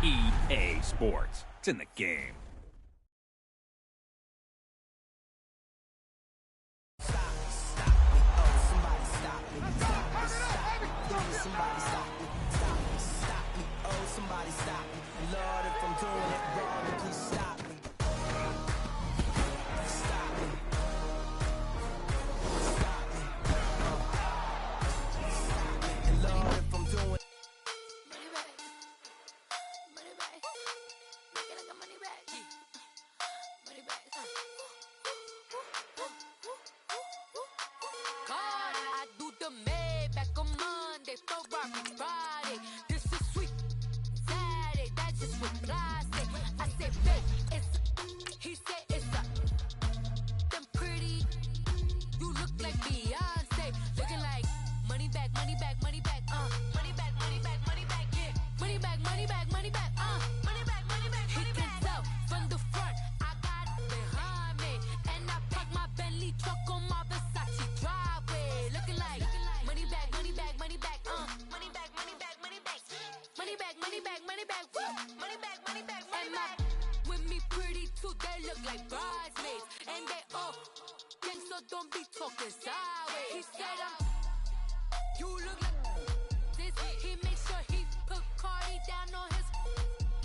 EA Sports. It's in the game. Somebody stop me. Lord, if I'm doing it wrong, please stop me. Stop me. Stop me. And Lord, if I'm doing Money back. Money back. Make it like a money back. Money back. God, I do the Maybach on Monday, Ferrari Friday. This is sweet. Saturday, that's just what I say. I say, babe, it's he said it's them pretty. You look like Beyonce, looking like money back, money back, money back, money back, money back, money back, yeah, money back, money back, money back, money back, money back, money back. He can tell from the front, I got it behind me, and I park my Bentley truck on my Versace driveway, looking like money back, money back, money back, money back, money back, money back, money back, money back, money back, woo, money back, money back, money back. With me pretty too, they look like bridesmaids, and they all gang, so don't be talking sideways. He said you look like this. He makes sure he put Cardi down on his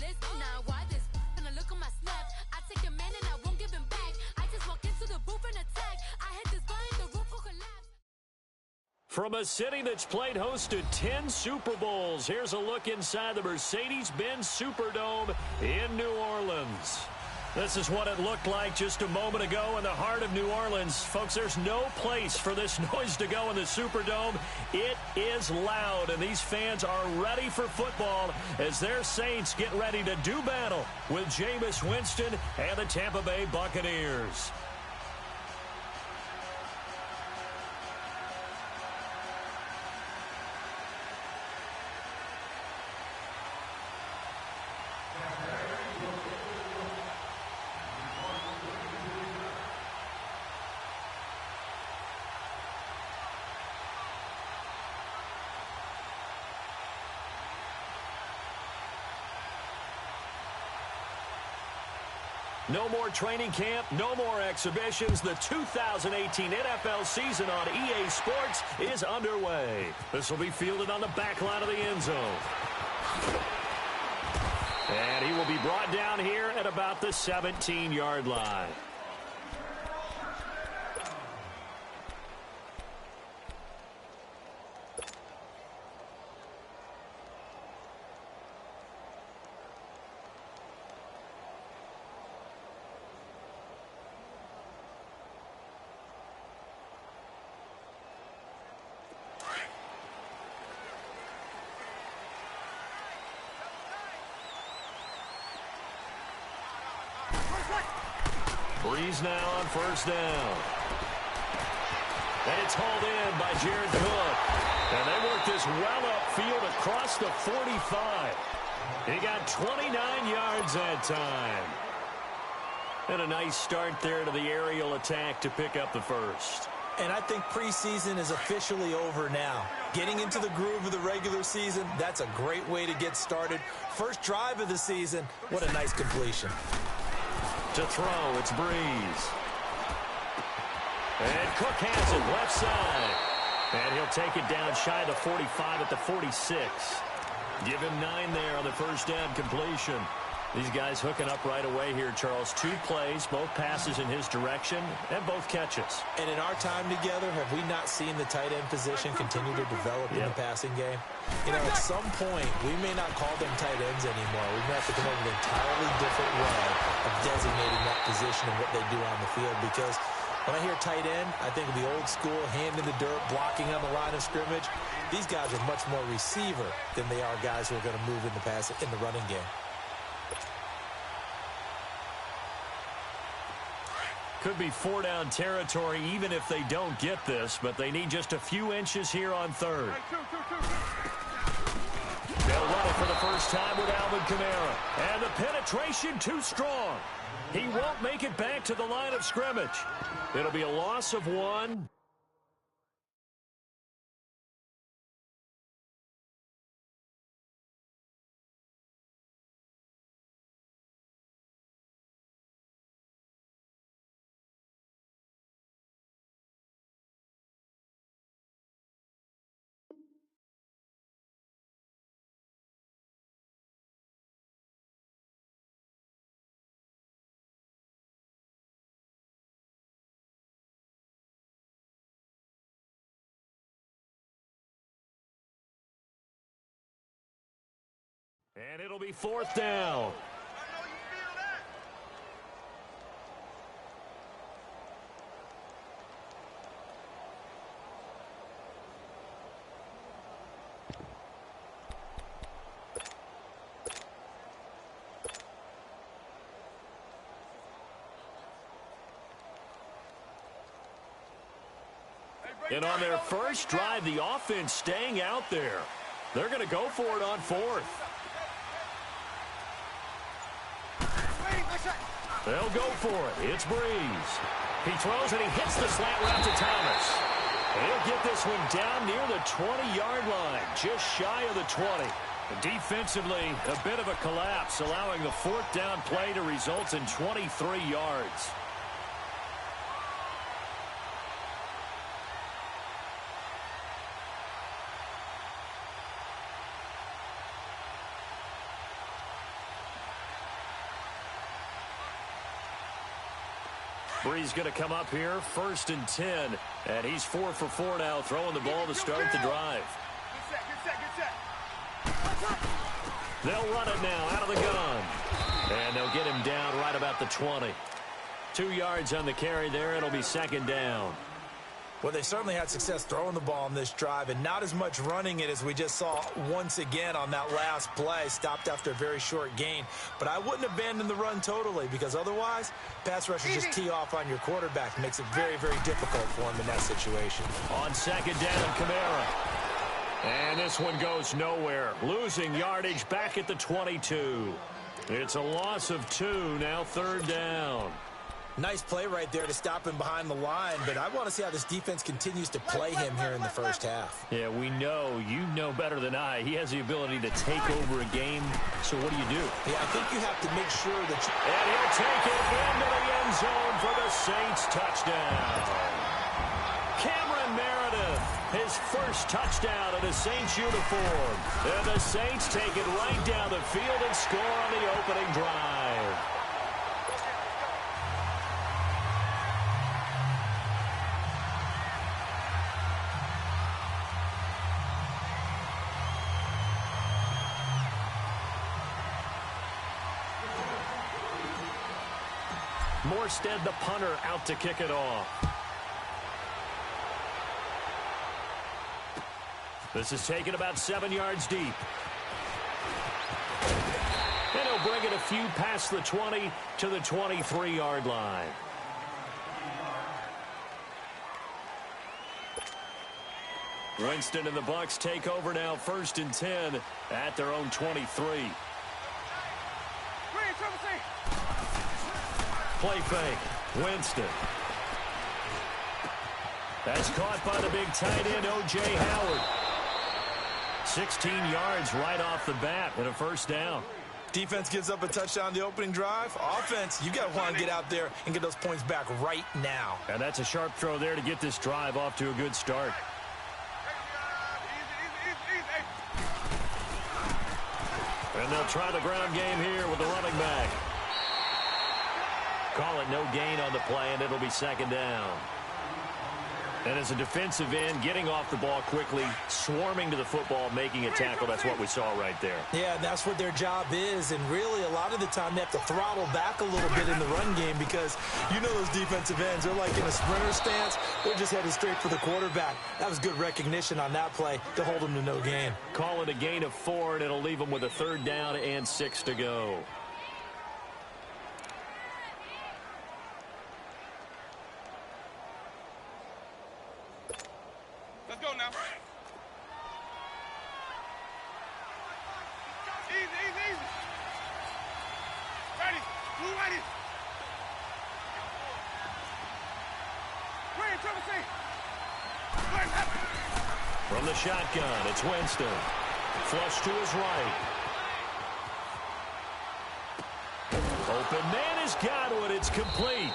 list. Now why this? Gonna look at my snap. I take a man and I won't give him back. I just walk into the booth and attack. I hit this guy in the roof will collapse. From a city that's played host to 10 Super Bowls, here's a look inside the Mercedes-Benz Superdome in New Orleans. This is what it looked like just a moment ago in the heart of New Orleans. Folks, there's no place for this noise to go in the Superdome. It is loud, and these fans are ready for football as their Saints get ready to do battle with Jameis Winston and the Tampa Bay Buccaneers. No more training camp, no more exhibitions. The 2018 NFL season on EA Sports is underway. This will be fielded on the back line of the end zone. And he will be brought down here at about the 17-yard line. Breeze now on first down. And it's hauled in by Jared Cook. And they work this well upfield across the 45. He got 29 yards that time. And a nice start there to the aerial attack to pick up the first. And I think preseason is officially over now. Getting into the groove of the regular season, that's a great way to get started. First drive of the season, what a nice completion. To throw, it's Breeze. And Cook has it left side. And he'll take it down shy of the 45 at the 46. Give him 9 there on the first down completion. These guys hooking up right away here, Charles. 2 plays, both passes in his direction, and both catches. And in our time together, have we not seen the tight end position continue to develop in the passing game? You know, at some point, we may not call them tight ends anymore. We may have to come up with an entirely different way of designating that position and what they do on the field. Because when I hear tight end, I think of the old school, hand in the dirt, blocking on the line of scrimmage. These guys are much more receiver than they are guys who are going to move in the running game. Could be 4-down territory even if they don't get this, but they need just a few inches here on third. They'll run it for the first time with Alvin Kamara. And the penetration too strong. He won't make it back to the line of scrimmage. It'll be a loss of 1. And it'll be 4th down. And on their first drive, the offense staying out there. They're going to go for it on 4th. They'll go for it. It's Breeze. He throws and he hits the slant route to Thomas. He'll get this one down near the 20-yard line, just shy of the 20. Defensively, a bit of a collapse, allowing the 4th down play to result in 23 yards. Breeze going to come up here, 1st and 10, and he's 4 for 4 now, throwing the ball to start the drive. They'll run it now out of the gun, and they'll get him down right about the 20. 2 yards on the carry there. It'll be 2nd down. Well, they certainly had success throwing the ball on this drive, and not as much running it as we just saw once again on that last play. Stopped after a very short gain. But I wouldn't abandon the run totally, because otherwise, pass rushers just tee off on your quarterback. Makes it very, very difficult for him in that situation. On 2nd down, Kamara. And this one goes nowhere. Losing yardage back at the 22. It's a loss of 2, now 3rd down. Nice play right there to stop him behind the line, but I want to see how this defense continues to play him here in the first half. Yeah, we know. You know better than I. He has the ability to take over a game, so what do you do? Yeah, I think you have to make sure that you... And he'll take it into the end zone for the Saints touchdown. Cameron Meredith, his first touchdown in a Saints uniform. And the Saints take it right down the field and score on the opening drive. Morstead, the punter, out to kick it off. This is taken about 7 yards deep. And he'll bring it a few past the 20 to the 23-yard line. Winston and the Bucs take over now, 1st and 10 at their own 23. Play fake. Winston. That's caught by the big tight end, O.J. Howard. 16 yards right off the bat and a 1st down. Defense gives up a touchdown the opening drive. Offense, you got to want to get out there and get those points back right now. And that's a sharp throw there to get this drive off to a good start. And they'll try the ground game here with the running back. Call it no gain on the play, and it'll be 2nd down. And as a defensive end, getting off the ball quickly, swarming to the football, making a tackle, that's what we saw right there. Yeah, that's what their job is, and really a lot of the time they have to throttle back a little bit in the run game because you know those defensive ends, they're like in a sprinter stance. They're just headed straight for the quarterback. That was good recognition on that play to hold them to no gain. Call it a gain of 4, and it'll leave them with a 3rd down and 6 to go. Let's go now. Easy, easy, easy. Ready. Blue ready. Green, Trevor C. From the shotgun, it's Winston. Flush to his right. Open man has got one. It's complete.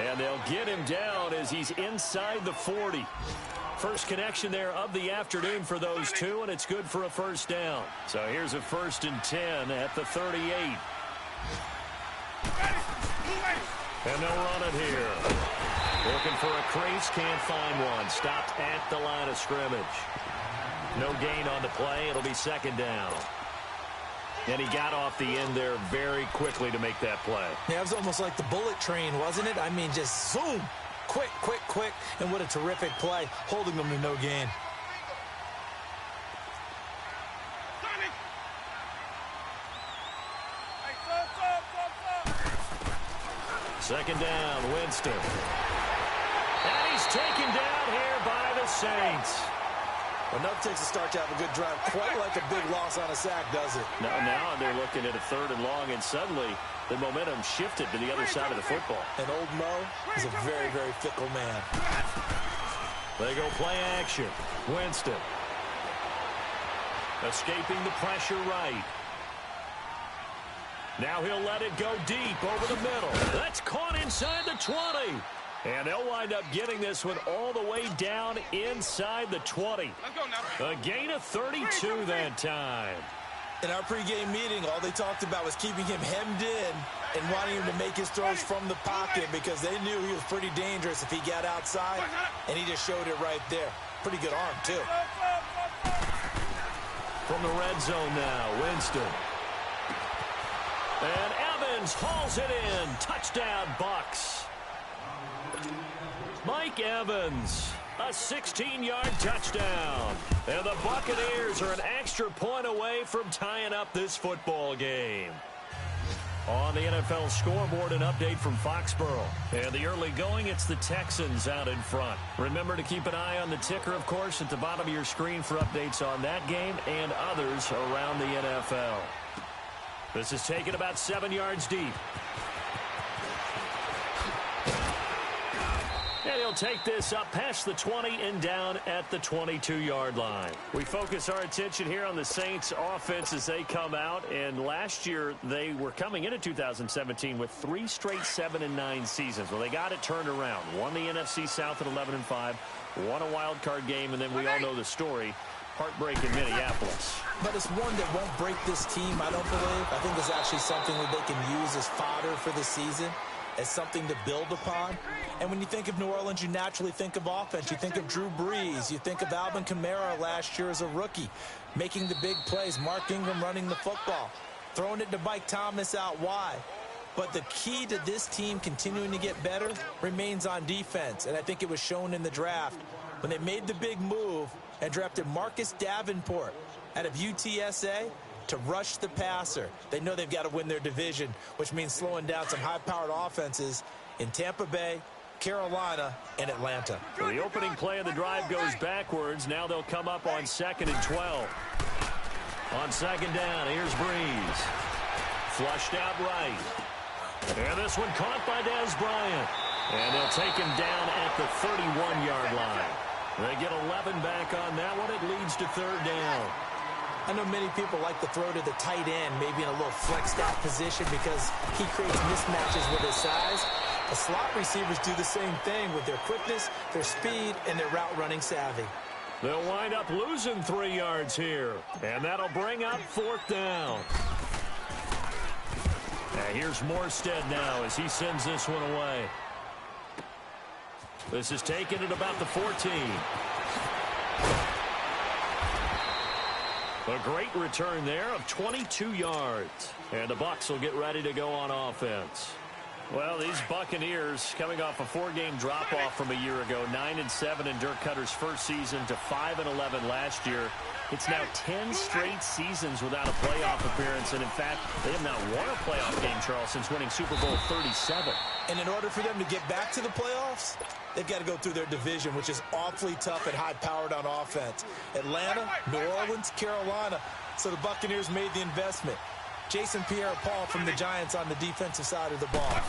And they'll get him down as he's inside the 40. First connection there of the afternoon for those two, and it's good for a 1st down. So here's a 1st and 10 at the 38. And they'll run it here. Looking for a crease, can't find one. Stopped at the line of scrimmage. No gain on the play. It'll be 2nd down. And he got off the end there very quickly to make that play. Yeah, it was almost like the bullet train, wasn't it? I mean, just zoom. Quick, quick, quick. And what a terrific play, holding them to no gain. Second down, Winston. And he's taken down here by the Saints. Enough takes a start to have a good drive. Quite like a big loss on a sack, does it? Now they're looking at a 3rd and long, and suddenly the momentum shifted to the other side of the football. And old Mo is a very, very fickle man. They go play action. Winston. Escaping the pressure right. Now he'll let it go deep over the middle. That's caught inside the 20. And they'll wind up getting this one all the way down inside the 20. Let's go now. A gain of 32 that time. In our pregame meeting, all they talked about was keeping him hemmed in and wanting him to make his throws from the pocket because they knew he was pretty dangerous if he got outside, and he just showed it right there. Pretty good arm, too. From the red zone now, Winston. And Evans hauls it in. Touchdown, Bucks. Mike Evans, a 16-yard touchdown. And the Buccaneers are an extra point away from tying up this football game. On the NFL scoreboard, an update from Foxborough. And the early going, it's the Texans out in front. Remember to keep an eye on the ticker, of course, at the bottom of your screen for updates on that game and others around the NFL. This is taken about 7 yards deep. And he'll take this up past the 20 and down at the 22-yard line. We focus our attention here on the Saints offense as they come out. And last year, they were coming into 2017 with 3 straight 7-9 seasons. Well, they got it turned around. Won the NFC South at 11-5. Won a wild card game, and then we all know the story. Heartbreak in Minneapolis. But it's one that won't break this team, I don't believe. I think it's actually something that they can use as fodder for the season, as something to build upon. And when you think of New Orleans, you naturally think of offense. You think of Drew Brees. You think of Alvin Kamara last year as a rookie, making the big plays. Mark Ingram running the football, throwing it to Mike Thomas out wide. But the key to this team continuing to get better remains on defense. And I think it was shown in the draft when they made the big move and drafted Marcus Davenport out of UTSA to rush the passer. They know they've got to win their division, which means slowing down some high-powered offenses in Tampa Bay, Carolina, and Atlanta. So the opening play of the drive goes backwards. Now they'll come up on 2nd and 12. On 2nd down, here's Brees. Flushed out right. And this one caught by Dez Bryant. And they'll take him down at the 31-yard line. They get 11 back on that one. It leads to 3rd down. I know many people like to throw to the tight end, maybe in a little flexed out position because he creates mismatches with his size. The slot receivers do the same thing with their quickness, their speed, and their route running savvy. They'll wind up losing 3 yards here. And that'll bring up 4th down. And here's Morstead now as he sends this one away. This is taken at about the 14. A great return there of 22 yards. And the Bucs will get ready to go on offense. Well, these Buccaneers coming off a 4-game drop-off from a year ago, 9-7 in Dirk Cutter's first season to 5-11 last year. It's now 10 straight seasons without a playoff appearance. And, in fact, they have not won a playoff game, Charles, since winning Super Bowl 37. And in order for them to get back to the playoffs, they've got to go through their division, which is awfully tough and high-powered on offense. Atlanta, New Orleans, Carolina. So the Buccaneers made the investment. Jason Pierre-Paul from the Giants on the defensive side of the ball.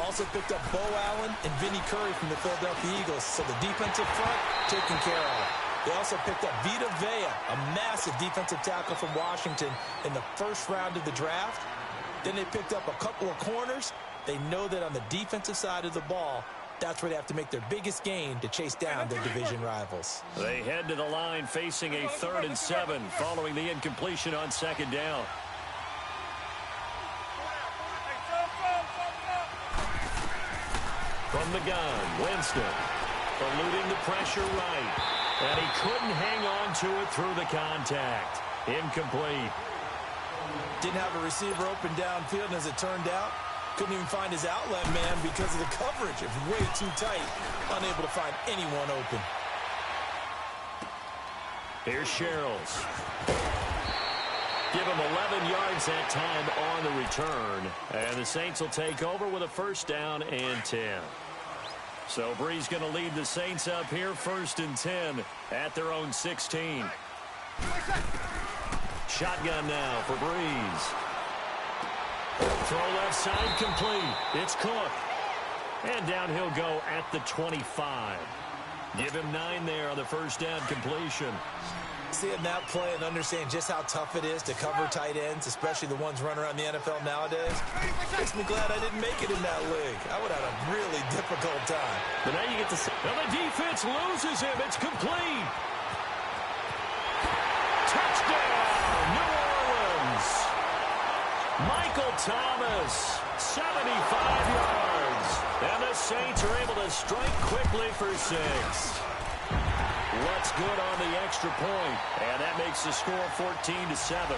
Also picked up Bo Allen and Vinnie Curry from the Philadelphia Eagles. So the defensive front taken care of. They also picked up Vita Vea, a massive defensive tackle from Washington in the first round of the draft. Then they picked up a couple of corners. They know that on the defensive side of the ball, that's where they have to make their biggest gain to chase down their division rivals. They head to the line facing a 3rd and 7 following the incompletion on 2nd down. From the gun, Winston eluding the pressure right. And he couldn't hang on to it through the contact. Incomplete. Didn't have a receiver open downfield, and as it turned out, couldn't even find his outlet man because of the coverage. It was way too tight, unable to find anyone open. Here's Sherrills. Give him 11 yards that time on the return. And the Saints will take over with a first down and 10. So Bree's going to lead the Saints up here, 1st and 10 at their own 16. Shotgun now for Breeze. Throw left side complete. It's Cook. And down he'll go at the 25. Give him 9 there on the first down completion. Seeing that play and understand just how tough it is to cover tight ends, especially the ones running around the NFL nowadays, makes me glad I didn't make it in that league. I would have had a really difficult time. But now you get to see. Now the defense loses him. It's complete. Touchdown, New Orleans. Michael Thomas, 75 yards. And the Saints are able to strike quickly for 6. What's good on the extra point, and that makes the score 14-7.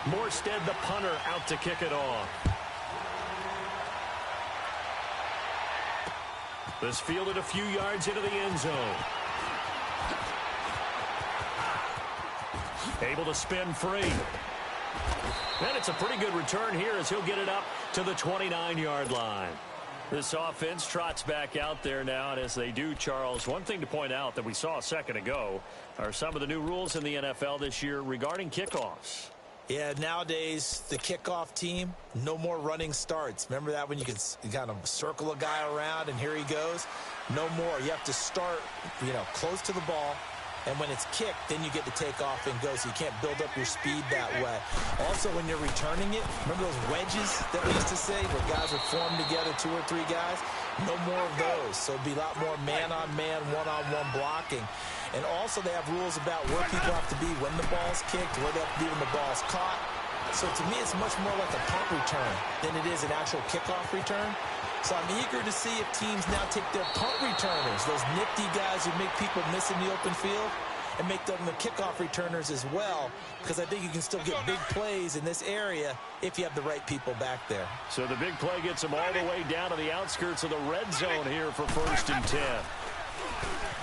Morstead, the punter, out to kick it off. This fielded a few yards into the end zone. Able to spin free. And it's a pretty good return here as he'll get it up to the 29-yard line. This offense trots back out there now, and as they do, Charles, one thing to point out that we saw a second ago are some of the new rules in the NFL this year regarding kickoffs. Yeah, nowadays, the kickoff team, no more running starts. Remember that when you could kind of circle a guy around and here he goes? No more. You have to start, close to the ball. And when it's kicked, then you get to take off and go, so you can't build up your speed that way. Also, when you're returning it, remember those wedges that we used to say where guys would form together, 2 or 3 guys? No more of those. So it'd be a lot more man-on-man, one-on-one blocking. And also they have rules about where people have to be when the ball's kicked, where they have to be when the ball's caught. So to me, it's much more like a punt return than it is an actual kickoff return. So I'm eager to see if teams now take their punt returners, those nifty guys who make people miss in the open field, and make them the kickoff returners as well, because I think you can still get big plays in this area if you have the right people back there. So the big play gets them all the way down to the outskirts of the red zone here for 1st and 10.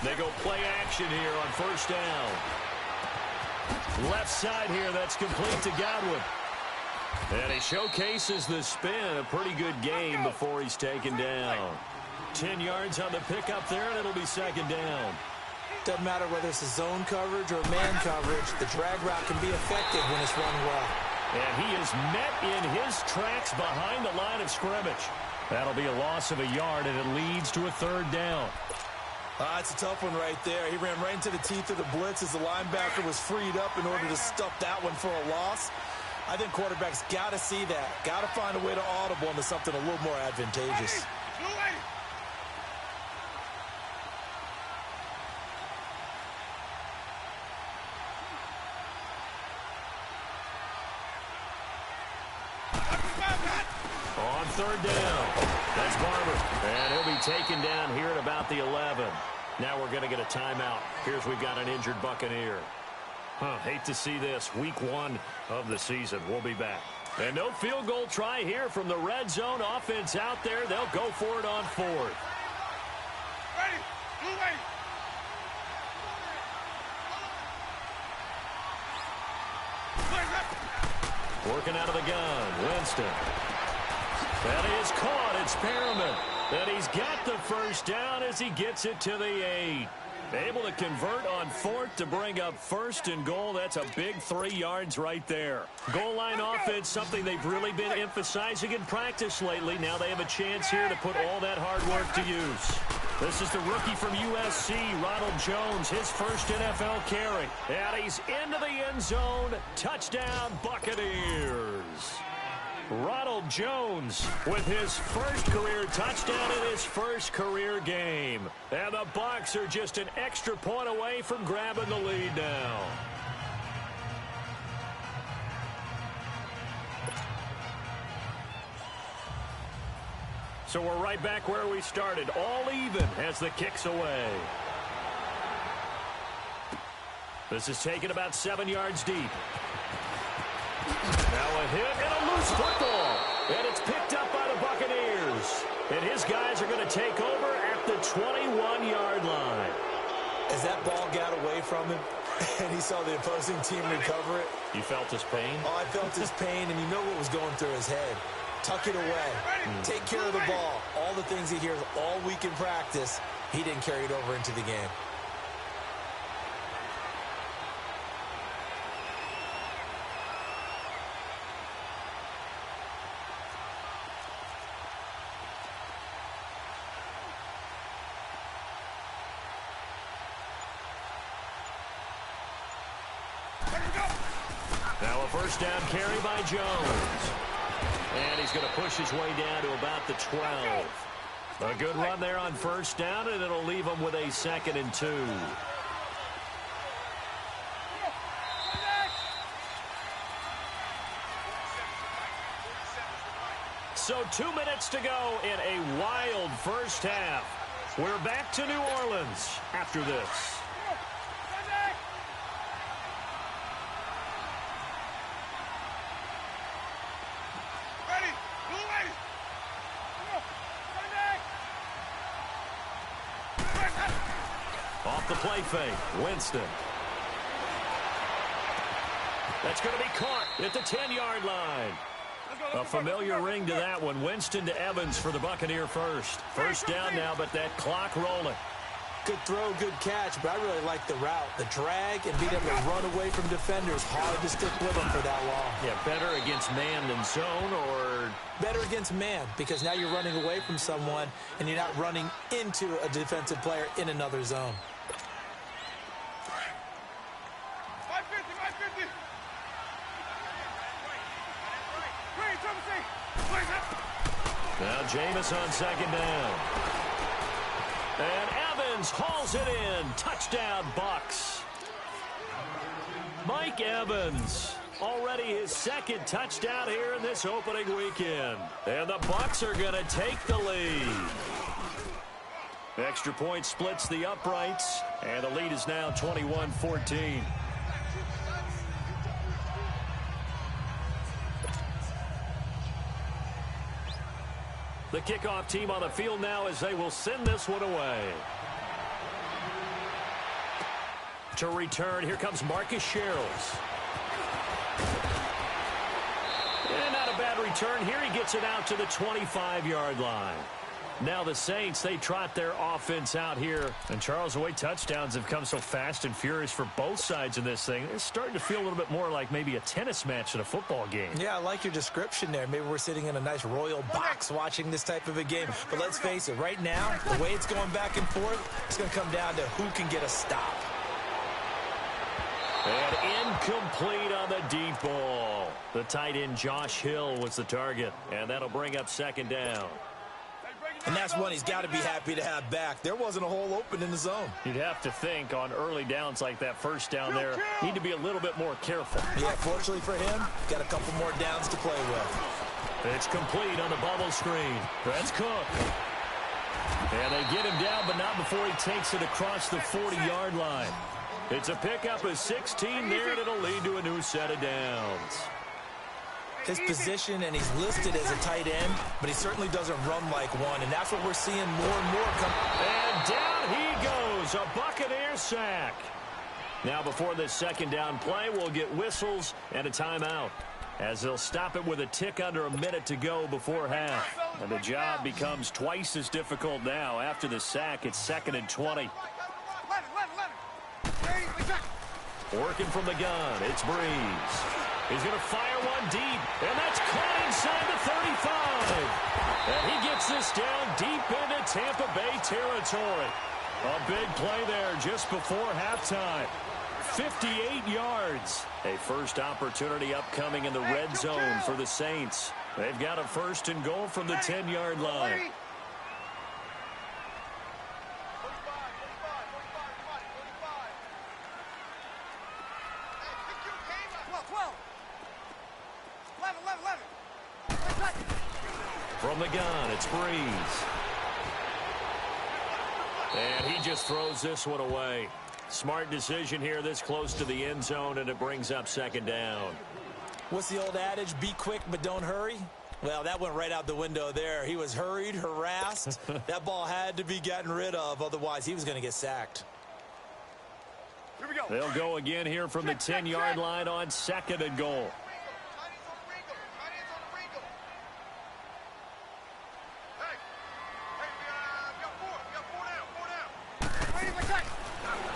They go play action here on 1st down. Left side here, that's complete to Godwin. And he showcases the spin, a pretty good game before he's taken down. 10 yards on the pickup there, and it'll be 2nd down. Doesn't matter whether it's a zone coverage or man coverage, the drag route can be effective when it's run well. And he is met in his tracks behind the line of scrimmage. That'll be a loss of a yard, and it leads to a 3rd down. It's a tough one right there. He ran right into the teeth of the blitz as the linebacker was freed up in order to stuff that one for a loss. I think quarterbacks got to see that. Got to find a way to audible into something a little more advantageous. On 3rd down, that's Barber. And he'll be taken down here at about the 11. Now we're going to get a timeout. Here's we've got an injured Buccaneer. Hate to see this. Week 1 of the season. We'll be back. And no field goal try here from the red zone. Offense out there. They'll go for it on 4th. Ready. Blue ready. Working out of the gun. Winston. That is caught. It's Perriman. And he's got the first down as he gets it to the 8. Able to convert on 4th to bring up 1st and goal. That's a big 3 yards right there. Goal line offense, something they've really been emphasizing in practice lately. Now they have a chance here to put all that hard work to use. This is the rookie from USC, Ronald Jones, his first NFL carry. And he's into the end zone. Touchdown, Buccaneers. Ronald Jones with his first career touchdown in his first career game. And the Bucs are just an extra point away from grabbing the lead now. So we're right back where we started, all even as the kick's away. This is taken about 7 yards deep. Now a hit and a loose football. And it's picked up by the Buccaneers. And his guys are going to take over at the 21-yard line. As that ball got away from him and he saw the opposing team recover it. You felt his pain? Oh, I felt his pain, and you know what was going through his head. Tuck it away. Take care of the ball. All the things he hears all week in practice, he didn't carry it over into the game. Now a first down carry by Jones. And he's going to push his way down to about the 12. A good run there on first down, and it'll leave him with a 2nd and 2. So 2 minutes to go in a wild first half. We're back to New Orleans after this. Off the play fake, Winston. That's going to be caught at the 10-yard line. A familiar ring to that one. Winston to Evans for the Buccaneer first. First down now, but that clock rolling. Good throw, good catch, but I really like the route. The drag and being able to run away from defenders. Hard to stick with them for that long. Yeah, better against man than zone, or... Better against man, because now you're running away from someone and you're not running into a defensive player in another zone. Now Jameis on second down. And Evans hauls it in. Touchdown, Bucs. Mike Evans, already his 2nd touchdown here in this opening weekend. And the Bucs are going to take the lead. Extra point splits the uprights, and the lead is now 21-14. The kickoff team on the field now as they will send this one away. To return, here comes Marcus Sherrills. And not a bad return. Here he gets it out to the 25-yard line. Now the Saints, they trot their offense out here. And Charles, the way touchdowns have come so fast and furious for both sides in this thing, it's starting to feel a little bit more like maybe a tennis match in a football game. Yeah, I like your description there. Maybe we're sitting in a nice royal box watching this type of a game. But let's face it, right now, the way it's going back and forth, it's going to come down to who can get a stop. And incomplete on the deep ball. The tight end Josh Hill was the target. And that'll bring up 2nd down. And that's one he's got to be happy to have back. There wasn't a hole open in the zone. You'd have to think on early downs like that first down there, need to be a little bit more careful. Yeah, fortunately for him, got a couple more downs to play with. It's complete on the bubble screen. That's Cook. And they get him down, but not before he takes it across the 40-yard line. It's a pickup of 16 there, and it'll lead to a new set of downs. His position, and he's listed as a tight end, but he certainly doesn't run like one, and that's what we're seeing more and more come. And down he goes, a Buccaneer sack. Now before this 2nd down play, we'll get whistles and a timeout, as they'll stop it with a tick under a minute to go before half. And the job becomes twice as difficult now. After the sack, it's 2nd and 20. Working from the gun, it's Breeze. He's going to fire one deep, and that's caught inside the 35. And he gets this down deep into Tampa Bay territory. A big play there just before halftime. 58 yards. A first opportunity upcoming in the red zone for the Saints. They've got a 1st and goal from the 10-yard line. From the gun, it's Breeze. And he just throws this one away. Smart decision here this close to the end zone, and it brings up second down. What's the old adage? Be quick, but don't hurry. Well, that went right out the window there. He was hurried, harassed. That ball had to be gotten rid of, otherwise he was going to get sacked. Here we go. They'll go again here from the 10-yard line on second and goal.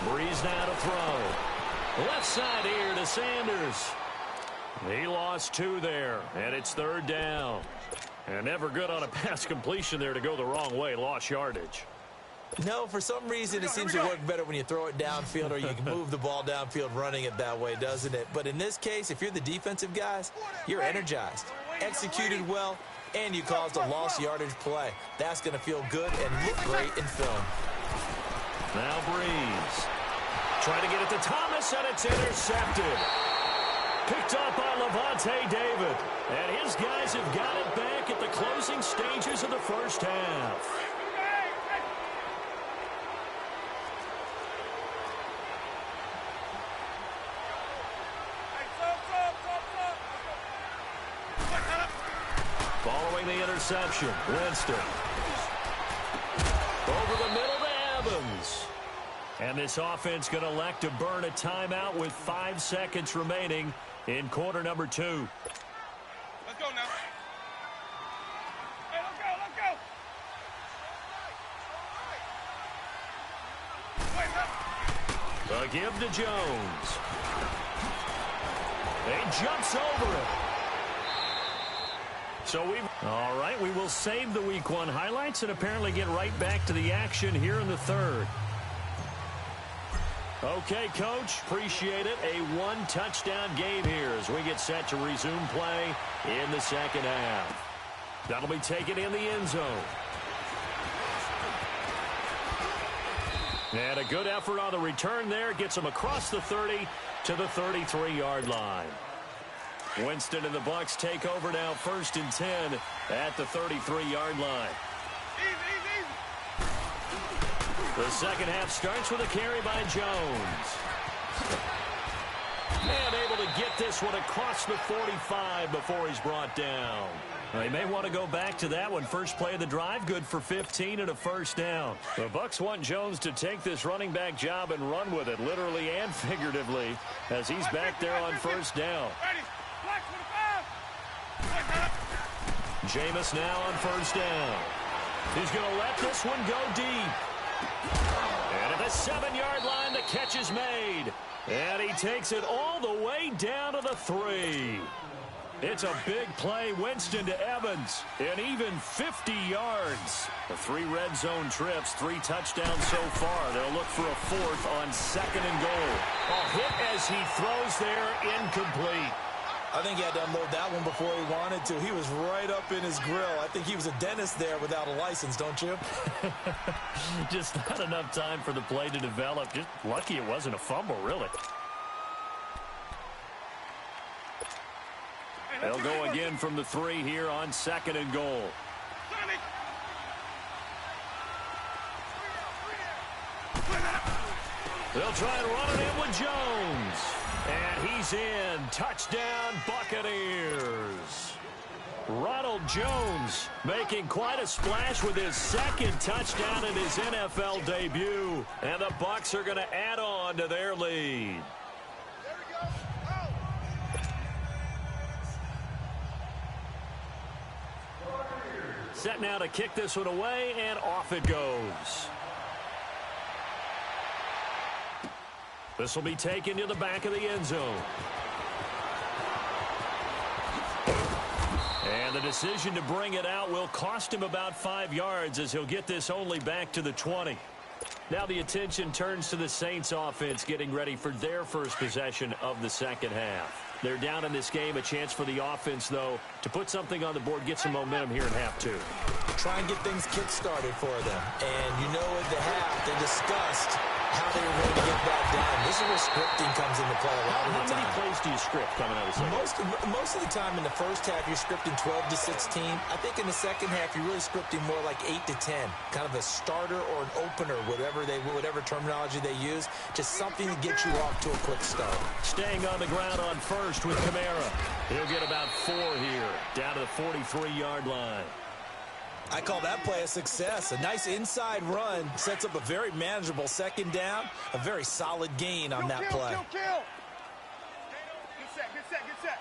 Breeze now to throw. Left side here to Sanders. He lost 2 there, and it's third down. And never good on a pass completion there to go the wrong way. Lost yardage. No, for some reason it seems to work better when you throw it downfield or you can move the ball downfield running it that way, doesn't it? But in this case, if you're the defensive guys, you're energized, executed well, and you caused a lost yardage play. That's going to feel good and look great in film. Now Breeze. Trying to get it to Thomas, and it's intercepted. Picked up by Levante David. And his guys have got it back at the closing stages of the first half. Following the interception, Winston. Over the middle to Evans. And this offense going to elect to burn a timeout with 5 seconds remaining in quarter number 2. Let's go now. Hey, let's go. The give to Jones. He jumps over it. So all right, we will save the week 1 highlights and apparently get right back to the action here in the third. Okay, Coach, appreciate it. A 1-touchdown game here as we get set to resume play in the second half. That'll be taken in the end zone. And a good effort on the return there. Gets him across the 30 to the 33-yard line. Winston and the Bucs take over now, 1st and 10 at the 33-yard line. The second half starts with a carry by Jones. And able to get this one across the 45 before he's brought down. They may want to go back to that one. First play of the drive, good for 15 and a first down. The Bucs want Jones to take this running back job and run with it, literally and figuratively, as he's back there on first down. Jameis now on first down. He's going to let this one go deep. And at the 7-yard line, the catch is made. And he takes it all the way down to the 3. It's a big play. Winston to Evans. And even 50 yards. The 3 red zone trips, 3 touchdowns so far. They'll look for a 4th on second and goal. A hit as he throws there, incomplete. I think he had to unload that one before he wanted to. He was right up in his grill. I think he was a dentist there without a license, don't you? Just not enough time for the play to develop. Just lucky it wasn't a fumble, really. They'll go again from the 3 here on second and goal. They'll try and run it in with Jones. And he's in. Touchdown, Buccaneers. Ronald Jones making quite a splash with his 2nd touchdown in his NFL debut. And the Bucs are going to add on to their lead. Set now to kick this one away, and off it goes. This will be taken to the back of the end zone. And the decision to bring it out will cost him about 5 yards as he'll get this only back to the 20. Now the attention turns to the Saints offense getting ready for their first possession of the second half. They're down in this game. A chance for the offense, though, to put something on the board, get some momentum here in half 2. Try and get things kick-started for them. And you know at the half, they discussed how they were going to get that done. This is where scripting comes into play a lot of the time. How many plays do you script coming out of the second? Most of the time in the first half, you're scripting 12 to 16. I think in the second half, you're really scripting more like 8 to 10. Kind of a starter or an opener, whatever terminology they use. Just something to get you off to a quick start. Staying on the ground on first with Kamara. He'll get about 4 here, down to the 43-yard line. I call that play a success. A nice inside run sets up a very manageable second down. A very solid gain on that play. Get set.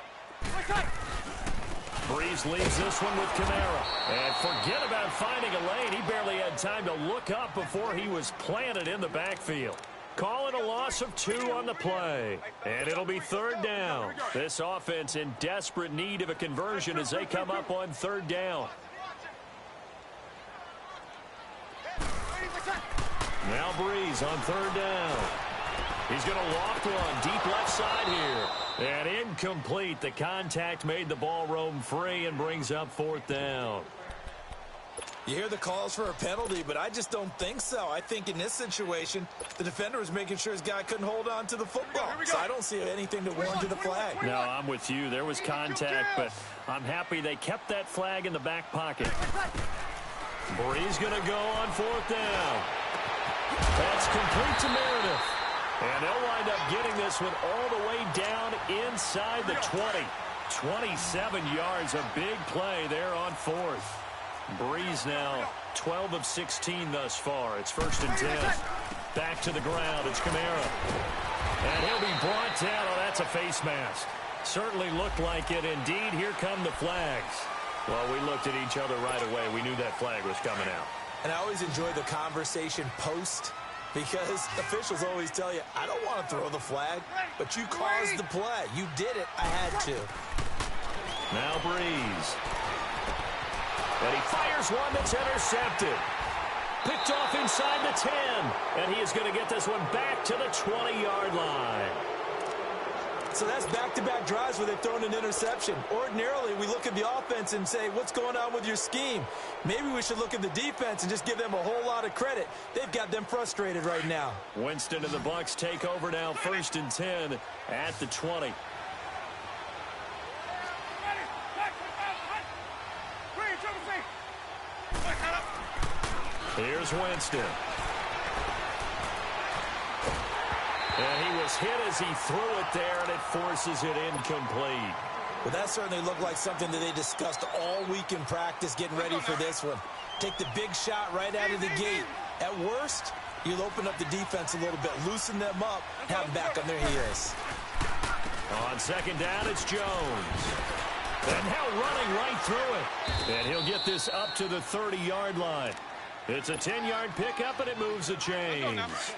Breeze leaves this one with Kamara. And forget about finding a lane. He barely had time to look up before he was planted in the backfield. Calling a loss of 2 on the play. And it'll be 3rd down. This offense in desperate need of a conversion as they come up on 3rd down. Now Breeze on 3rd down. He's going to loft one deep left side here. And incomplete. The contact made the ball roam free and brings up 4th down. You hear the calls for a penalty, but I just don't think so. I think in this situation, the defender was making sure his guy couldn't hold on to the football. So I don't see anything to warrant the flag. No, I'm with you. There was contact, but I'm happy they kept that flag in the back pocket. Breeze going to go on 4th down. That's complete to Meredith. And they'll wind up getting this one all the way down inside the 20. 27 yards, a big play there on 4th. Breeze now 12 of 16 thus far. It's 1st and 10. Back to the ground. It's Kamara. And he'll be brought down. Oh, that's a face mask. Certainly looked like it. Indeed, here come the flags. Well, we looked at each other right away. We knew that flag was coming out. And I always enjoy the conversation post because officials always tell you, I don't want to throw the flag, but you caused the play. You did it. I had to. Now Breeze. And he fires one that's intercepted. Picked off inside the 10. And he is going to get this one back to the 20-yard line. So that's back-to-back drives where they've thrown an interception. Ordinarily, we look at the offense and say, what's going on with your scheme? Maybe we should look at the defense and just give them a whole lot of credit. They've got them frustrated right now. Winston and the Bucs take over now, 1st and 10 at the 20. Here's Winston. And he was hit as he threw it there, and it forces it incomplete. Well, that certainly looked like something that they discussed all week in practice getting ready for this one. Take the big shot right out of the gate. At worst, you'll open up the defense a little bit, loosen them up, have them back on their heels. On 2nd down, it's Jones. And now running right through it. And he'll get this up to the 30-yard line. It's a 10-yard pickup, and it moves the chains.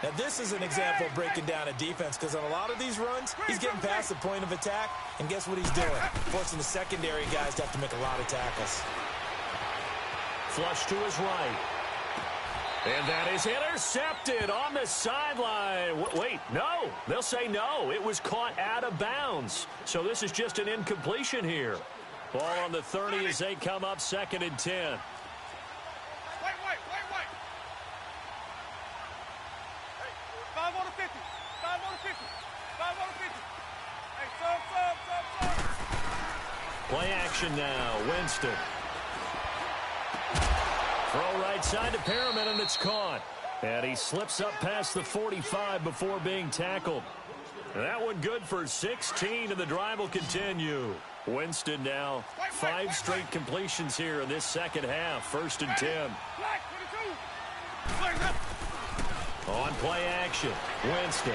Now, this is an example of breaking down a defense because on a lot of these runs, he's getting past the point of attack, and guess what he's doing? Forcing the secondary guys to have to make a lot of tackles. Flush to his right. And that is intercepted on the sideline. Wait, no. They'll say no. It was caught out of bounds. So this is just an incompletion here. Ball on the 30 as they come up 2nd and 10. Play action now. Winston. Throw right side to Perriman, and it's caught. And he slips up past the 45 before being tackled. That one good for 16, and the drive will continue. Winston now 5 straight completions here in this second half. 1st and 10. On play action, Winston.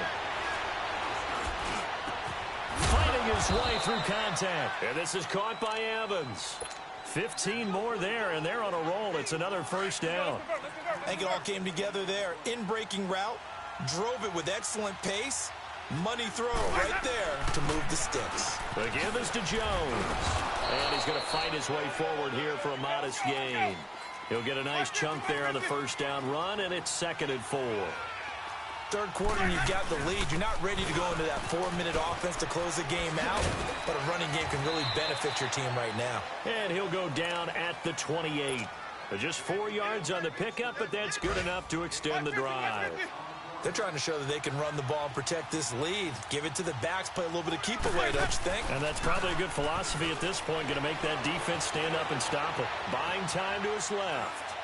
Fighting his way through contact. And this is caught by Evans. 15 more there, and they're on a roll. It's another 1st down. I think it all came together there. In-breaking route, drove it with excellent pace. Money throw right there to move the sticks. The give is to Jones. And he's going to fight his way forward here for a modest gain. He'll get a nice chunk there on the 1st down run, and it's 2nd and 4. Third quarter, you've got the lead. You're not ready to go into that 4-minute offense to close the game out, but a running game can really benefit your team right now. And he'll go down at the 28. Just 4 yards on the pickup, but that's good enough to extend the drive. They're trying to show that they can run the ball and protect this lead. Give it to the backs, play a little bit of keep away, don't you think? And that's probably a good philosophy at this point, going to make that defense stand up and stop it. Buying time to his left.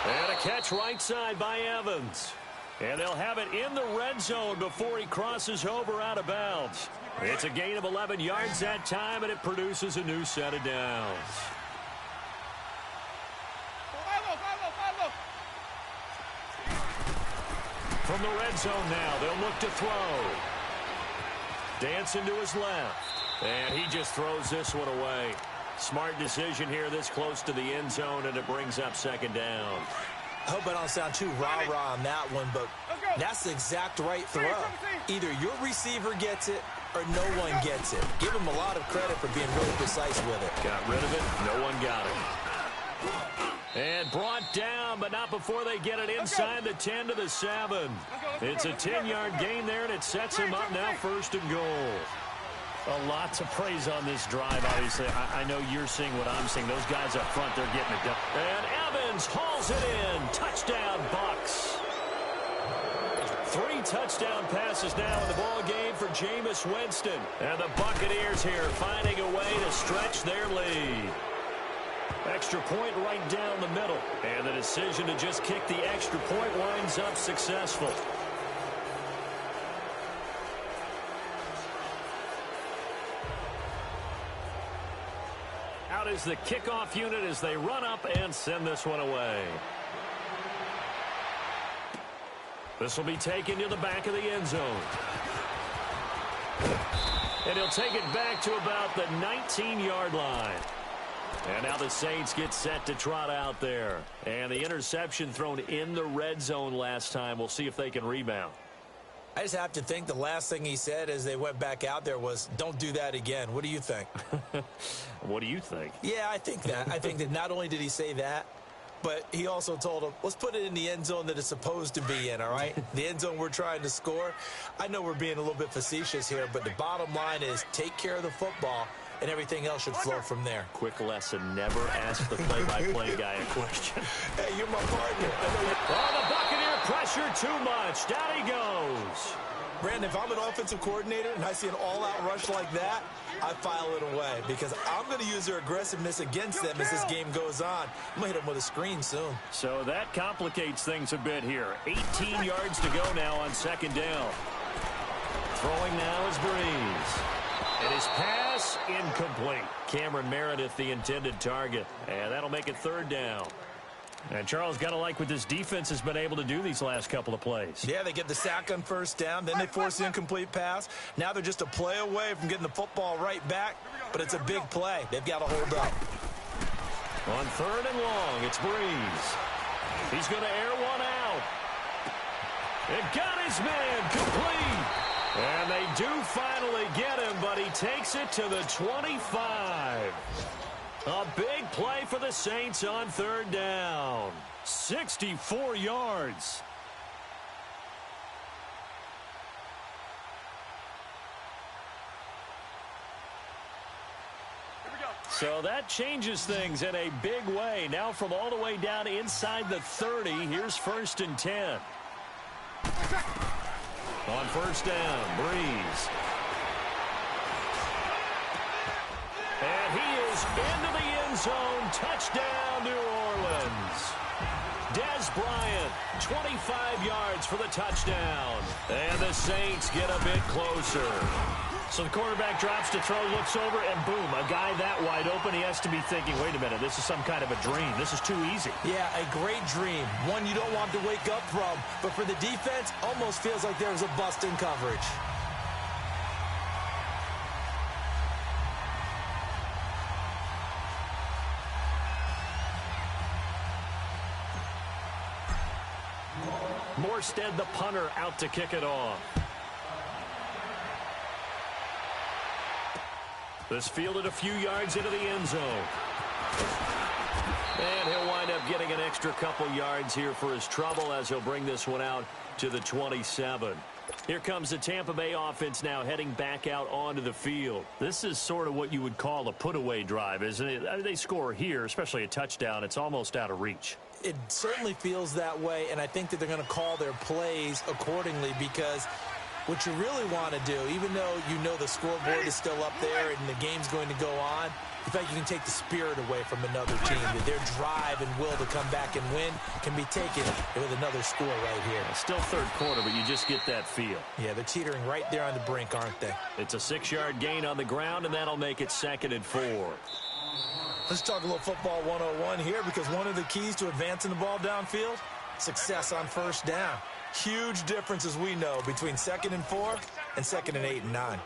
And a catch right side by Evans. And they'll have it in the red zone before he crosses over out of bounds. It's a gain of 11 yards that time, and it produces a new set of downs. From the red zone now, they'll look to throw. Dancing to his left. And he just throws this one away. Smart decision here this close to the end zone, and it brings up second down. I hope I don't sound too rah-rah on that one, but that's the exact right throw. Either your receiver gets it or no one gets it. Give him a lot of credit for being really precise with it. Got rid of it. No one got it. And brought down, but not before they get it inside the 10 to the 7. It's a 10-yard gain there, and it sets him up now first and goal. A lot to praise on this drive, obviously. I know you're seeing what I'm seeing. Those guys up front, they're getting it done. And Evans hauls it in. Touchdown, Bucks. 3 touchdown passes now in the ball game for Jameis Winston. And the Buccaneers here finding a way to stretch their lead. Extra point right down the middle. And the decision to just kick the extra point winds up successful. Out is the kickoff unit as they run up and send this one away. This will be taken to the back of the end zone. And he'll take it back to about the 19-yard line. And now the Saints get set to trot out there. And the interception thrown in the red zone last time. We'll see if they can rebound. I just have to think the last thing he said as they went back out there was, don't do that again. What do you think? What do you think? Yeah, I think that. I think that not only did he say that, but he also told him, let's put it in the end zone that it's supposed to be in, all right? The end zone we're trying to score. I know we're being a little bit facetious here, but the bottom line is take care of the football, and everything else should flow from there. Quick lesson, never ask the play-by-play guy a question. Hey, you're my partner. Oh, the Buccaneer pressure too much. Down he goes. Brandon, if I'm an offensive coordinator and I see an all-out rush like that, I file it away because I'm going to use their aggressiveness against them as this game goes on. I'm going to hit them with a screen soon. So that complicates things a bit here. 18 yards to go now on second down. Throwing now is Breeze. And his pass incomplete. Cameron Meredith, the intended target. And that'll make it third down. And Charles, got to like what this defense has been able to do these last couple of plays. Yeah, they get the sack on first down. Then they force the incomplete pass. Now they're just a play away from getting the football right back. But it's a big play. They've got to hold up. On third and long, it's Breeze. He's going to air one out. It got his man complete. And they do finally get him, but he takes it to the 25. A big play for the Saints on third down. 64 yards. So that changes things in a big way. Now from all the way down inside the 30, here's first and 10. On first down, Breeze. And he is into the end zone. Touchdown, New Orleans. Dez Bryant, 25 yards for the touchdown. And the Saints get a bit closer. So the quarterback drops to throw, looks over, and boom, a guy that wide open, he has to be thinking, wait a minute, this is some kind of a dream. This is too easy. Yeah, a great dream. One you don't want to wake up from. But for the defense, almost feels like there was a bust in coverage. Morstead, the punter, out to kick it off. This fielded a few yards into the end zone. And he'll wind up getting an extra couple yards here for his trouble as he'll bring this one out to the 27. Here comes the Tampa Bay offense now heading back out onto the field. This is sort of what you would call a put-away drive, isn't it? I mean, they score here, especially a touchdown. It's almost out of reach. it certainly feels that way, and I think that they're going to call their plays accordingly, because what you really want to do, even though you know the scoreboard is still up there and the game's going to go on, in fact, you can take the spirit away from another team. Their drive and will to come back and win can be taken with another score right here. Still third quarter, but you just get that feel. Yeah, they're teetering right there on the brink, aren't they? It's a 6-yard gain on the ground, and that'll make it 2nd and 4. Let's talk a little football 101 here, because one of the keys to advancing the ball downfield, success on first down. Huge difference, as we know, between 2nd and 4 and 2nd and 8 and 9.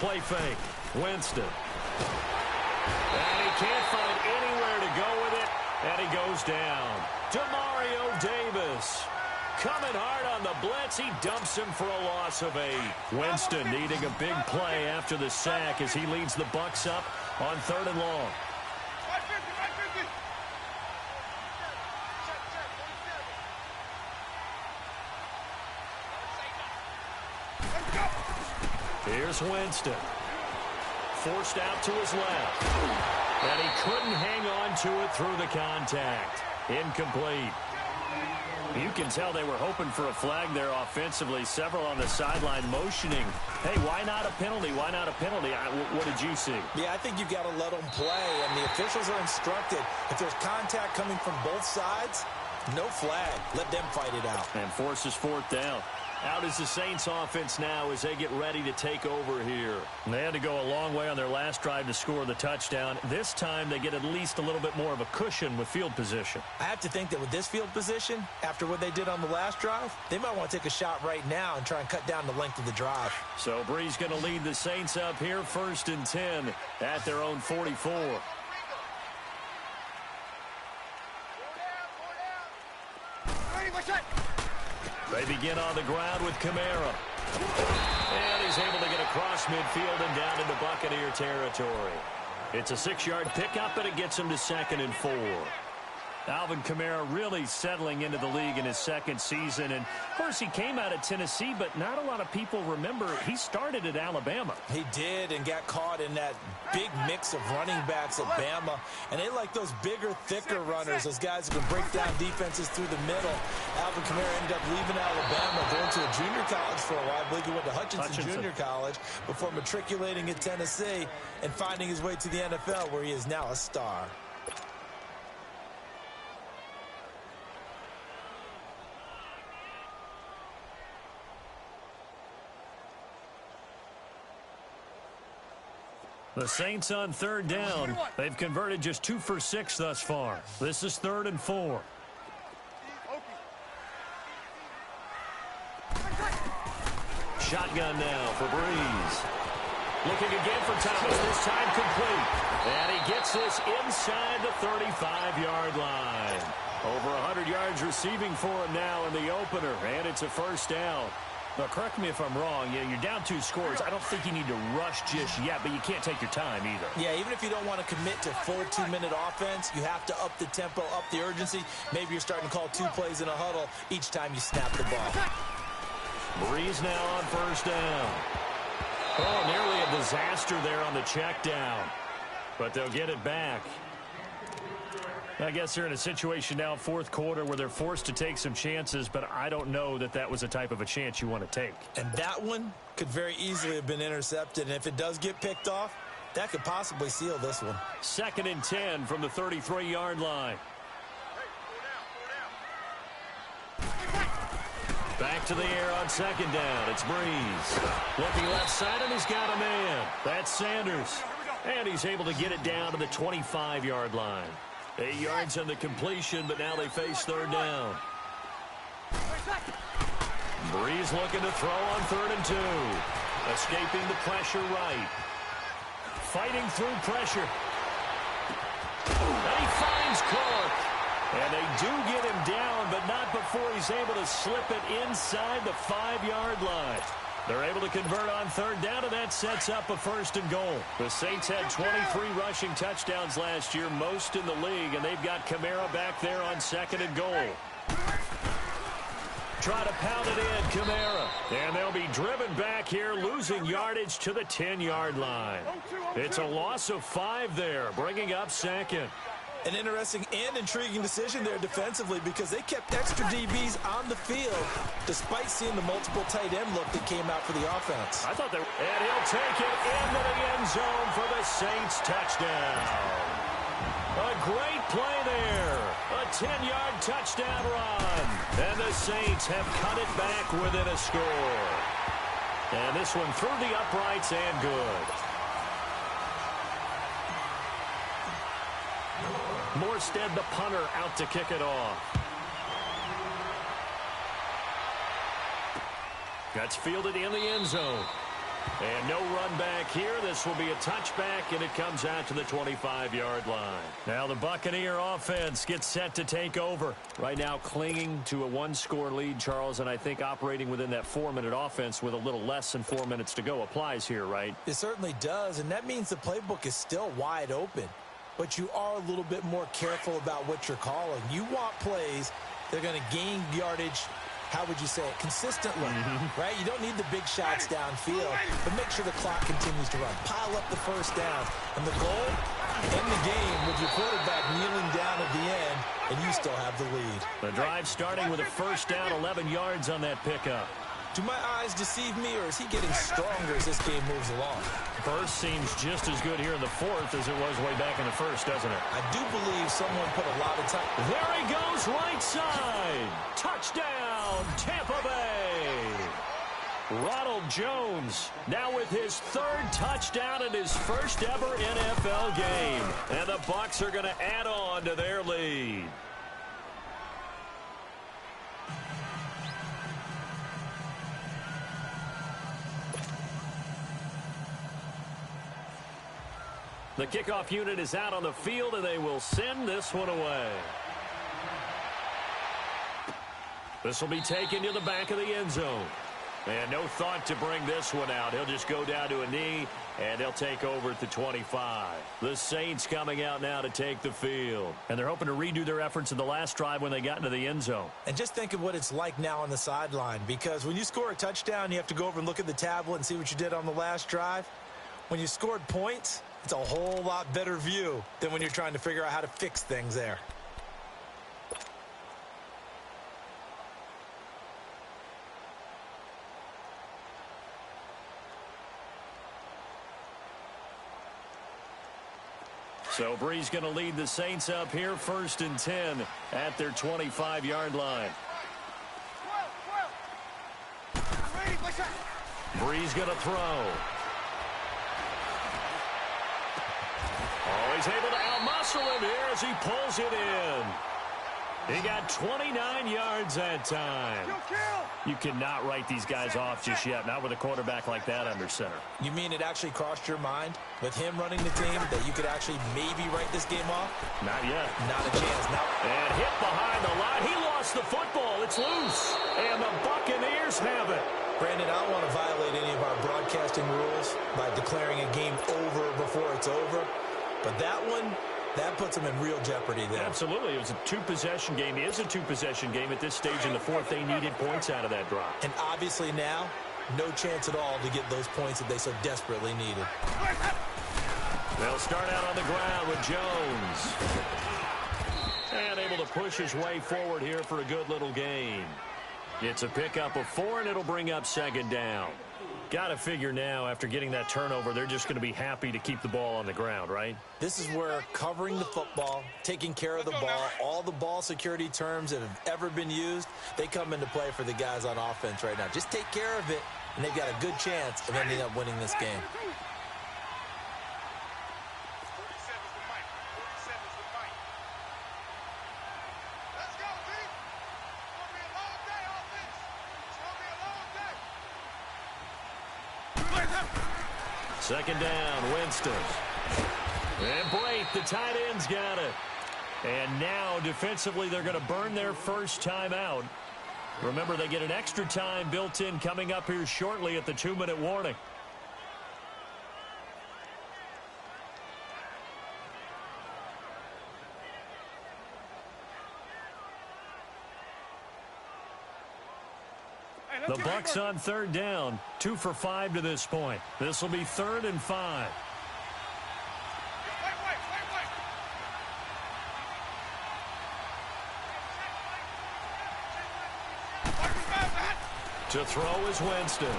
Play fake. Winston. And he can't find anywhere to go with it. And he goes down. Demario Davis. Coming hard on the blitz. He dumps him for a loss of 8. Winston needing a big play after the sack as he leads the Bucs up on 3rd and long. Here's Winston. Forced out to his left. And he couldn't hang on to it through the contact. Incomplete. You can tell they were hoping for a flag there offensively. Several on the sideline motioning. Hey, why not a penalty? Why not a penalty? What did you see? Yeah, I think you've got to let them play, and the officials are instructed. If there's contact coming from both sides, no flag. Let them fight it out. And forces 4th down. Out is the Saints offense now as they get ready to take over here. And they had to go a long way on their last drive to score the touchdown. This time they get at least a little bit more of a cushion with field position. I have to think that with this field position, after what they did on the last drive, they might want to take a shot right now and try and cut down the length of the drive. So Bree's going to lead the Saints up here 1st and 10 at their own 44. They begin on the ground with Kamara. And he's able to get across midfield and down into Buccaneer territory. It's a 6-yard pickup, and it gets him to 2nd and 4. Alvin Kamara really settling into the league in his 2nd season. And, of course, he came out of Tennessee, but not a lot of people remember he started at Alabama. He did, and got caught in that big mix of running backs at Bama. And they like those bigger, thicker runners, those guys who can break down defenses through the middle. Alvin Kamara ended up leaving Alabama, going to a junior college for a while. I believe he went to Hutchinson Junior College before matriculating at Tennessee and finding his way to the NFL, where he is now a star. The Saints on 3rd down. They've converted just 2 for 6 thus far. This is 3rd and 4. Shotgun now for Breeze. Looking again for Thomas, this time complete. And he gets this inside the 35-yard line. Over 100 yards receiving for him now in the opener, and it's a 1st down. Now, correct me if I'm wrong. Yeah, you're down 2 scores. I don't think you need to rush just yet, but you can't take your time either. Yeah, even if you don't want to commit to full 2-minute offense, you have to up the tempo, up the urgency. Maybe you're starting to call 2 plays in a huddle each time you snap the ball. Breeze now on 1st down. Oh, nearly a disaster there on the check down. But they'll get it back. I guess they're in a situation now, 4th quarter, where they're forced to take some chances, but I don't know that that was the type of a chance you want to take. And that one could very easily have been intercepted, and if it does get picked off, that could possibly seal this one. 2nd and 10 from the 33-yard line. Back to the air on 2nd down. It's Breeze. Looking left side, and he's got a man. That's Sanders. And he's able to get it down to the 25-yard line. 8 yards on the completion, but now they face 3rd down. Breeze looking to throw on 3rd and 2. Escaping the pressure right. Fighting through pressure. And he finds Cook. And they do get him down, but not before he's able to slip it inside the 5-yard line. They're able to convert on third down, and that sets up a 1st and goal. The Saints had 23 rushing touchdowns last year, most in the league, and they've got Kamara back there on 2nd and goal. Try to pound it in, Kamara. And they'll be driven back here, losing yardage to the 10-yard line. It's a loss of 5 there, bringing up 2nd. An interesting and intriguing decision there defensively because they kept extra DBs on the field despite seeing the multiple tight end look that came out for the offense. I thought they... And he'll take it into the end zone for the Saints touchdown. A great play there. A 10-yard touchdown run. And the Saints have cut it back within a score. And this one through the uprights and good. Morstead, the punter, out to kick it off. That's fielded in the end zone. And no run back here. This will be a touchback, and it comes out to the 25-yard line. Now the Buccaneer offense gets set to take over. Right now clinging to a 1-score lead, Charles, and I think operating within that 4-minute offense with a little less than 4 minutes to go applies here, right? It certainly does, and that means the playbook is still wide open. But you are a little bit more careful about what you're calling. You want plays that are going to gain yardage, how would you say it, consistently, right? You don't need the big shots downfield, but make sure the clock continues to run. Pile up the first down. And the goal, end the game with your quarterback kneeling down at the end, and you still have the lead. The drive starting with a first down, 11 yards on that pickup. Do my eyes deceive me, or is he getting stronger as this game moves along? Burst seems just as good here in the 4th as it was way back in the 1st, doesn't it? I do believe someone put a lot of time. There he goes, right side. Touchdown, Tampa Bay. Ronald Jones now with his 3rd touchdown in his first ever NFL game. And the Bucs are going to add on to their lead. The kickoff unit is out on the field, and they will send this one away. This will be taken to the back of the end zone. And no thought to bring this one out. He'll just go down to a knee, and they'll take over at the 25. The Saints coming out now to take the field. And they're hoping to redo their efforts in the last drive when they got into the end zone. And just think of what it's like now on the sideline, because when you score a touchdown, you have to go over and look at the tablet and see what you did on the last drive. When you scored points, it's a whole lot better view than when you're trying to figure out how to fix things there. So Bree's going to lead the Saints up here, 1st and 10 at their 25-yard line. Bree's going to throw. Oh, he's able to outmuscle him here as he pulls it in. He got 29 yards that time. You cannot write these guys off just yet, not with a quarterback like that under center. You mean it actually crossed your mind with him running the team that you could actually maybe write this game off? Not yet. Not a chance. Now. And hit behind the line. He lost the football. It's loose. And the Buccaneers have it. Brandon, I don't want to violate any of our broadcasting rules by declaring a game over before it's over. But that one, that puts them in real jeopardy there. Absolutely. It was a 2-possession game. It is a 2-possession game at this stage in the 4th. They needed points out of that drop. And obviously now, no chance at all to get those points that they so desperately needed. They'll start out on the ground with Jones. And able to push his way forward here for a good little gain. It's a pickup of 4, and it'll bring up 2nd down. Got to figure now, after getting that turnover, they're just going to be happy to keep the ball on the ground, right? This is where covering the football, taking care of the ball, all the ball security terms that have ever been used, they come into play for the guys on offense right now. Just take care of it, and they've got a good chance of ending up winning this game. Second down, Winston. And Blake, the tight end's got it. And now, defensively, they're going to burn their first timeout. Remember, they get an extra time built in coming up here shortly at the 2-minute warning. The Bucs on third down, 2 for 5 to this point. This will be 3rd and 5. To throw is Winston.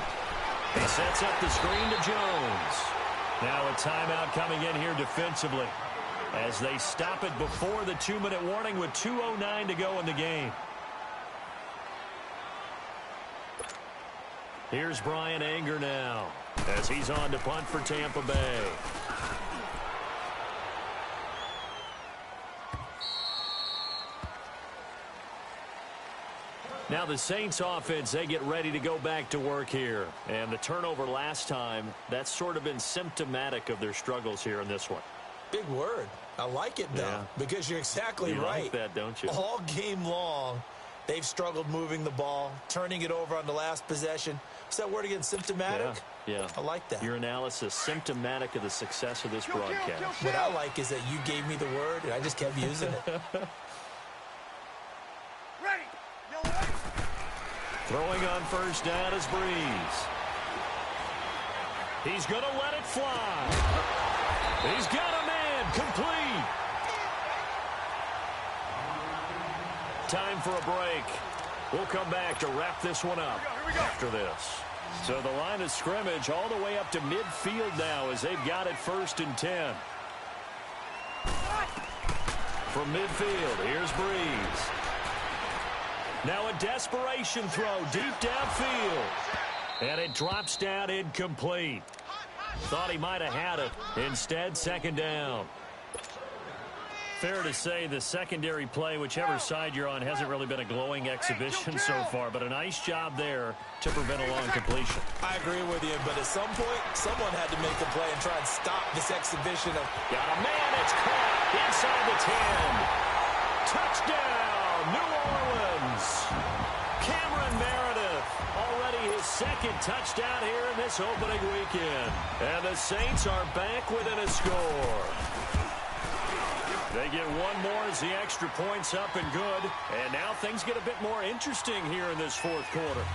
He sets up the screen to Jones. Now a timeout coming in here defensively as they stop it before the 2-minute warning with 2:09 to go in the game. Here's Brian Anger now as he's on to punt for Tampa Bay. Now the Saints offense, they get ready to go back to work here. And the turnover last time, that's sort of been symptomatic of their struggles here in this one. Big word. I like it, though, because you're exactly right. You like that, don't you? All game long, they've struggled moving the ball, turning it over on the last possession. What's that word again, symptomatic? Yeah. I like that. Your analysis, symptomatic of the success of this broadcast. What I like is that you gave me the word, and I just kept using it. Throwing on first down is Breeze. He's going to let it fly. He's got a man complete. Time for a break. We'll come back to wrap this one up after this. So the line of scrimmage all the way up to midfield now as they've got it 1st and 10. From midfield, here's Breeze. Now a desperation throw deep downfield. And it drops down incomplete. Thought he might have had it. Instead, 2nd down. Fair to say the secondary play, whichever side you're on, hasn't really been a glowing exhibition so far, but a nice job there to prevent a long completion. I agree with you, but at some point, someone had to make a play and try and stop this exhibition of... Got a man, it's caught inside the 10. Touchdown, New Orleans. Cameron Meredith, already his 2nd touchdown here in this opening weekend. And the Saints are back within a score. They get one more as the extra point's up and good. And now things get a bit more interesting here in this 4th quarter.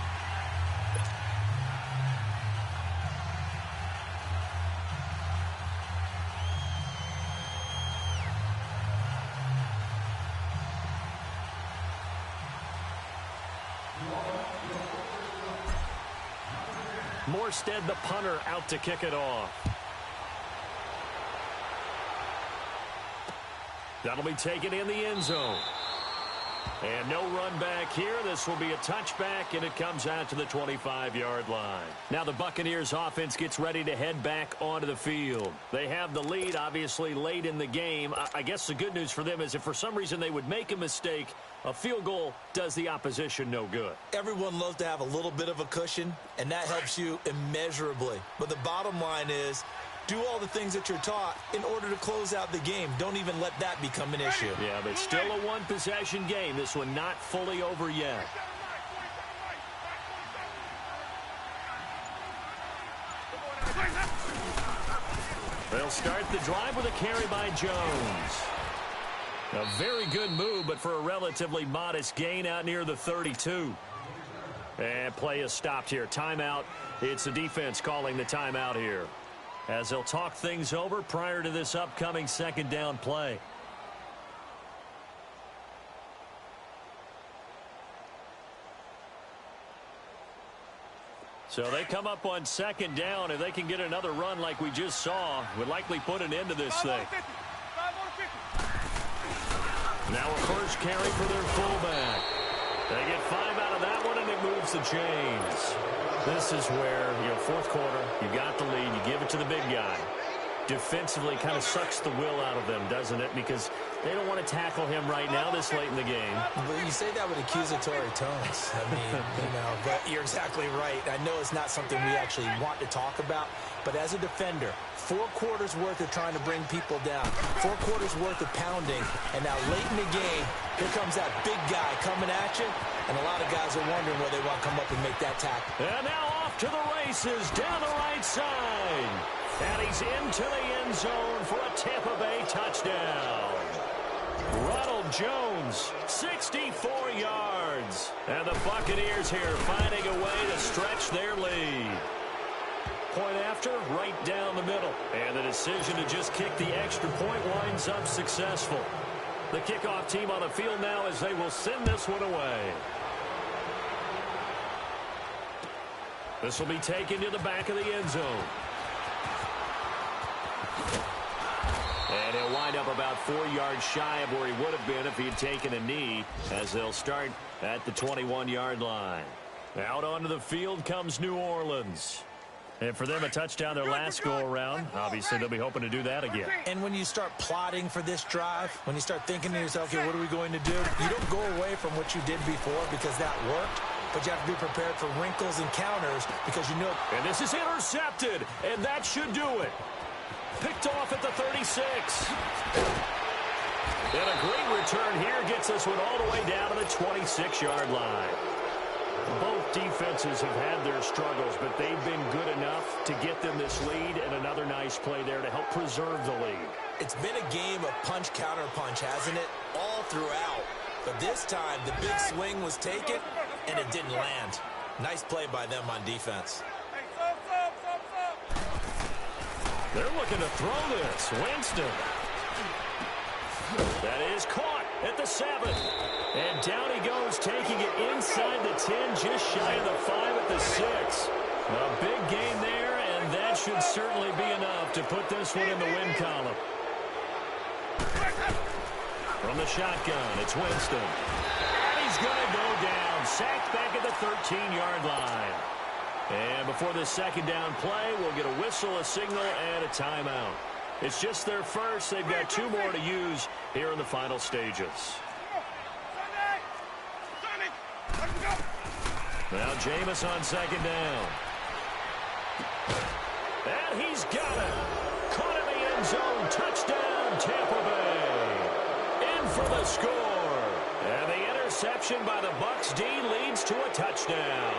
Morstead, the punter, out to kick it off. That'll be taken in the end zone. And no run back here. This will be a touchback, and it comes out to the 25-yard line. Now the Buccaneers offense gets ready to head back onto the field. They have the lead, obviously, late in the game. I guess the good news for them is if for some reason they would make a mistake, a field goal does the opposition no good. Everyone loves to have a little bit of a cushion, and that helps you immeasurably. But the bottom line is, do all the things that you're taught in order to close out the game. Don't even let that become an issue. Yeah, but still a one-possession game. This one not fully over yet. They'll start the drive with a carry by Jones. A very good move, but for a relatively modest gain out near the 32. And play is stopped here. Timeout. It's the defense calling the timeout here, as they'll talk things over prior to this upcoming 2nd down play. So they come up on 2nd down. If they can get another run like we just saw, would likely put an end to this thing. Now a first carry for their fullback. They get 5 out of that one, and it moves the chains. This is where, 4th quarter, you got the lead, you give it to the big guy. Defensively kind of sucks the will out of them, doesn't it? Because They don't want to tackle him right now this late in the game. But you say that with accusatory tones. I mean, but you're exactly right. I know it's not something we actually want to talk about, but as a defender, 4 quarters worth of trying to bring people down, 4 quarters worth of pounding, and now late in the game, here comes that big guy coming at you, and a lot of guys are wondering where they want to come up and make that tackle. And now off to the races down the right side. And he's into the end zone for a Tampa Bay touchdown. Ronald Jones, 64 yards. And the Buccaneers here finding a way to stretch their lead. Point after, right down the middle. And the decision to just kick the extra point winds up successful. The kickoff team on the field now as they will send this one away. This will be taken to the back of the end zone. And he'll wind up about 4 yards shy of where he would have been if he had taken a knee, as they'll start at the 21-yard line. Out onto the field comes New Orleans. And for them, a touchdown their last go-around. Obviously, they'll be hoping to do that again. And when you start plotting for this drive, when you start thinking to yourself, okay, what are we going to do? You don't go away from what you did before because that worked, but you have to be prepared for wrinkles and counters because you know. And this is intercepted, and that should do it. Picked off at the 36. And a great return here gets this one all the way down to the 26-yard line. Both defenses have had their struggles, but they've been good enough to get them this lead, and another nice play there to help preserve the lead. It's been a game of punch-counter-punch, hasn't it? All throughout. But this time, the big swing was taken, and it didn't land. Nice play by them on defense. They're looking to throw this. Winston. That is caught at the 7. And down he goes, taking it inside the 10, just shy of the 5 at the 6. A big gain there, and that should certainly be enough to put this one in the win column. From the shotgun, it's Winston. And he's going to go down. Sacked back at the 13-yard line. And before this second down play, we'll get a whistle, a signal, and a timeout. It's just their first. They've got 2 more to use here in the final stages. Now Jameis on second down. And he's got it. Caught in the end zone. Touchdown, Tampa Bay. In for the score. And the interception by the Bucs D leads to a touchdown.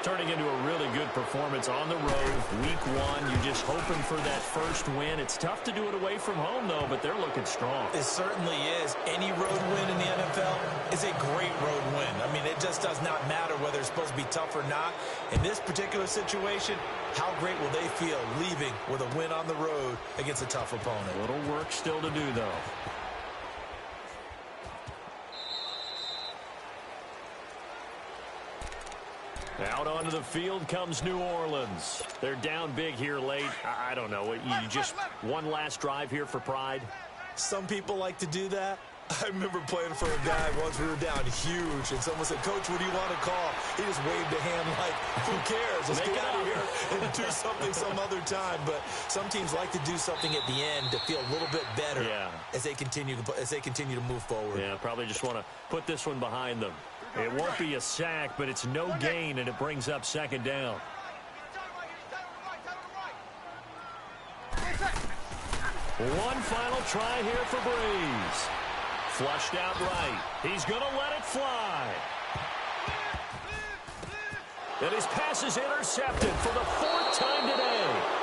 Turning into a really good performance on the road. Week 1, you're just hoping for that first win. It's tough to do it away from home, though, but they're looking strong. It certainly is. Any road win in the NFL is a great road win. I mean, it just does not matter whether it's supposed to be tough or not. In this particular situation, how great will they feel leaving with a win on the road against a tough opponent? A little work still to do, though. Out onto the field comes New Orleans. They're down big here late. I don't know. You just one last drive here for pride? Some people like to do that. I remember playing for a guy once. We were down huge, and someone said, "Coach, what do you want to call?" He just waved a hand like, who cares? Let's get out of here and do something some other time. But some teams like to do something at the end to feel a little bit better as they continue to move forward. Yeah, probably just want to put this one behind them. It won't be a sack, but it's no gain, and it brings up second down. One final try here for Breeze. Flushed out right. He's going to let it fly. And his pass is intercepted for the 4th time today.